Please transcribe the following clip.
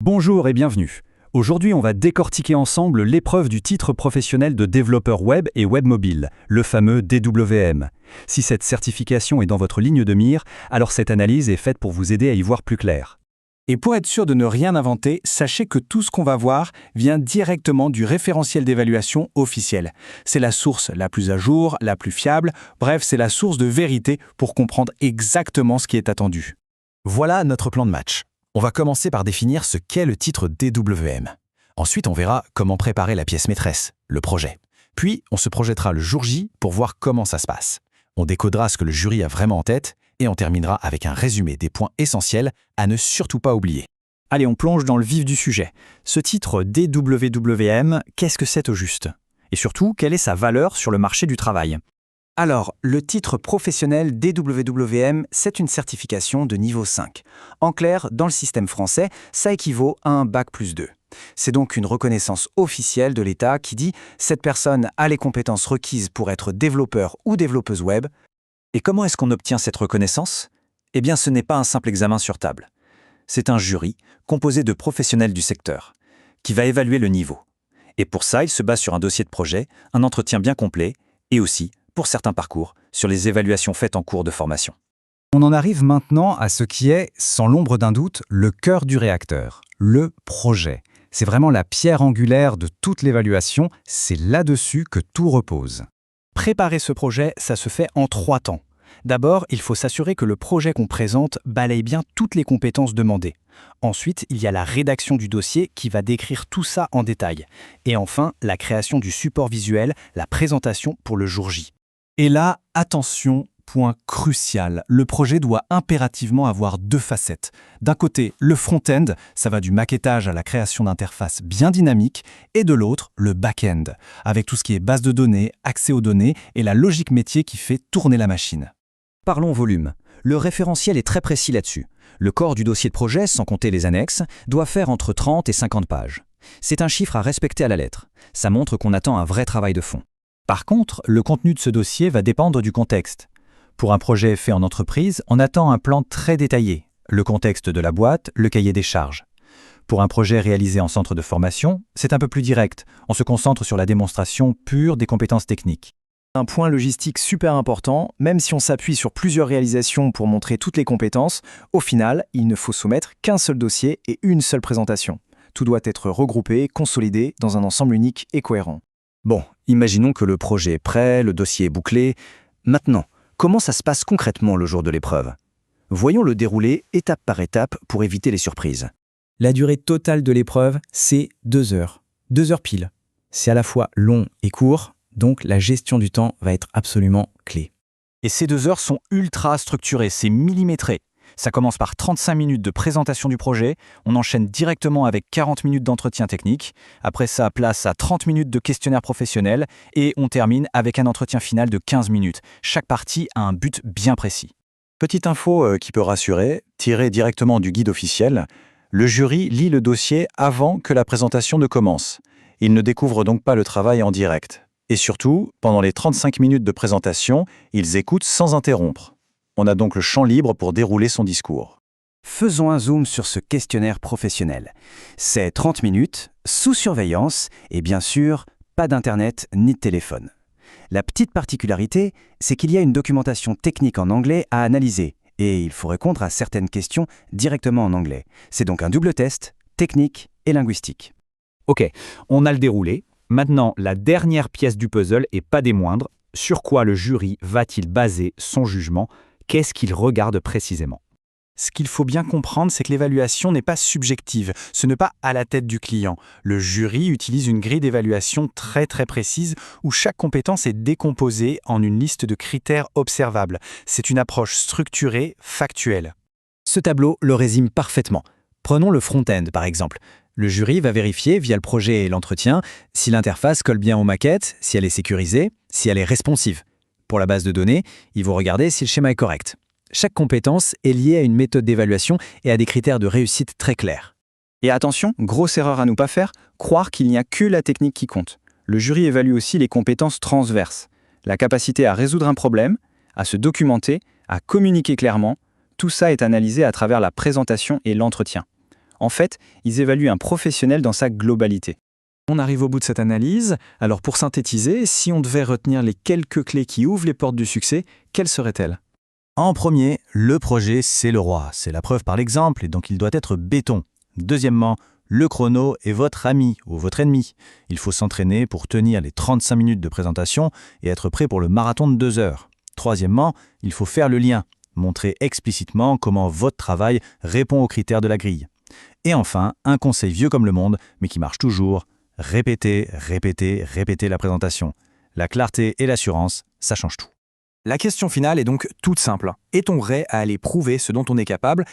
Bonjour et bienvenue. Aujourd'hui, on va décortiquer ensemble l'épreuve du titre professionnel de développeur web et web mobile, le fameux DWM. Si cette certification est dans votre ligne de mire, alors cette analyse est faite pour vous aider à y voir plus clair. Et pour être sûr de ne rien inventer, sachez que tout ce qu'on va voir vient directement du référentiel d'évaluation officiel. C'est la source la plus à jour, la plus fiable, bref, c'est la source de vérité pour comprendre exactement ce qui est attendu. Voilà notre plan de match. On va commencer par définir ce qu'est le titre DWM. Ensuite, on verra comment préparer la pièce maîtresse, le projet. Puis, on se projettera le jour J pour voir comment ça se passe. On décodera ce que le jury a vraiment en tête et on terminera avec un résumé des points essentiels à ne surtout pas oublier. Allez, on plonge dans le vif du sujet. Ce titre DWM, qu'est-ce que c'est au juste? Et surtout, quelle est sa valeur sur le marché du travail? Alors, le titre professionnel DWM, c'est une certification de niveau 5. En clair, dans le système français, ça équivaut à un bac+2. C'est donc une reconnaissance officielle de l'État qui dit « cette personne a les compétences requises pour être développeur ou développeuse web ». Et comment est-ce qu'on obtient cette reconnaissance? Eh bien, ce n'est pas un simple examen sur table. C'est un jury composé de professionnels du secteur qui va évaluer le niveau. Et pour ça, il se base sur un dossier de projet, un entretien bien complet et aussi, pour certains parcours, sur les évaluations faites en cours de formation. On en arrive maintenant à ce qui est, sans l'ombre d'un doute, le cœur du réacteur, le projet. C'est vraiment la pierre angulaire de toute l'évaluation, c'est là-dessus que tout repose. Préparer ce projet, ça se fait en 3 temps. D'abord, il faut s'assurer que le projet qu'on présente balaye bien toutes les compétences demandées. Ensuite, il y a la rédaction du dossier qui va décrire tout ça en détail. Et enfin, la création du support visuel, la présentation pour le jour J. Et là, attention, point crucial, le projet doit impérativement avoir 2 facettes. D'un côté, le front-end, ça va du maquettage à la création d'interfaces bien dynamiques, et de l'autre, le back-end, avec tout ce qui est base de données, accès aux données et la logique métier qui fait tourner la machine. Parlons volume. Le référentiel est très précis là-dessus. Le corps du dossier de projet, sans compter les annexes, doit faire entre 30 et 50 pages. C'est un chiffre à respecter à la lettre. Ça montre qu'on attend un vrai travail de fond. Par contre, le contenu de ce dossier va dépendre du contexte. Pour un projet fait en entreprise, on attend un plan très détaillé, le contexte de la boîte, le cahier des charges. Pour un projet réalisé en centre de formation, c'est un peu plus direct, on se concentre sur la démonstration pure des compétences techniques. Un point logistique super important, même si on s'appuie sur plusieurs réalisations pour montrer toutes les compétences, au final, il ne faut soumettre qu'un seul dossier et une seule présentation. Tout doit être regroupé, consolidé dans un ensemble unique et cohérent. Bon, imaginons que le projet est prêt, le dossier est bouclé. Maintenant, comment ça se passe concrètement le jour de l'épreuve? Voyons le déroulé étape par étape pour éviter les surprises. La durée totale de l'épreuve, c'est 2 heures. 2 heures pile. C'est à la fois long et court, donc la gestion du temps va être absolument clé. Et ces 2 heures sont ultra structurées, c'est millimétré. Ça commence par 35 minutes de présentation du projet, on enchaîne directement avec 40 minutes d'entretien technique, après ça place à 30 minutes de questionnaire professionnel et on termine avec un entretien final de 15 minutes. Chaque partie a un but bien précis. Petite info qui peut rassurer, tirée directement du guide officiel, le jury lit le dossier avant que la présentation ne commence. Il ne découvre donc pas le travail en direct. Et surtout, pendant les 35 minutes de présentation, ils écoutent sans interrompre. On a donc le champ libre pour dérouler son discours. Faisons un zoom sur ce questionnaire professionnel. C'est 30 minutes, sous surveillance, et bien sûr, pas d'internet ni de téléphone. La petite particularité, c'est qu'il y a une documentation technique en anglais à analyser, et il faut répondre à certaines questions directement en anglais. C'est donc un double test, technique et linguistique. Ok, on a le déroulé. Maintenant, la dernière pièce du puzzle, et pas des moindres, sur quoi le jury va-t-il baser son jugement? Qu'est-ce qu'il regarde précisément? Ce qu'il faut bien comprendre, c'est que l'évaluation n'est pas subjective, ce n'est pas à la tête du client. Le jury utilise une grille d'évaluation très précise où chaque compétence est décomposée en une liste de critères observables. C'est une approche structurée, factuelle. Ce tableau le résume parfaitement. Prenons le front-end par exemple. Le jury va vérifier via le projet et l'entretien si l'interface colle bien aux maquettes, si elle est sécurisée, si elle est responsive. Pour la base de données, ils vont regarder si le schéma est correct. Chaque compétence est liée à une méthode d'évaluation et à des critères de réussite très clairs. Et attention, grosse erreur à ne pas faire, croire qu'il n'y a que la technique qui compte. Le jury évalue aussi les compétences transverses, la capacité à résoudre un problème, à se documenter, à communiquer clairement. Tout ça est analysé à travers la présentation et l'entretien. En fait, ils évaluent un professionnel dans sa globalité. On arrive au bout de cette analyse. Alors pour synthétiser, si on devait retenir les quelques clés qui ouvrent les portes du succès, quelles seraient-elles ? En premier, le projet, c'est le roi. C'est la preuve par l'exemple et donc il doit être béton. Deuxièmement, le chrono est votre ami ou votre ennemi. Il faut s'entraîner pour tenir les 35 minutes de présentation et être prêt pour le marathon de 2 heures. Troisièmement, il faut faire le lien, montrer explicitement comment votre travail répond aux critères de la grille. Et enfin, un conseil vieux comme le monde, mais qui marche toujours, répétez, répétez, répétez la présentation. La clarté et l'assurance, ça change tout. La question finale est donc toute simple. Est-on prêt à aller prouver ce dont on est capable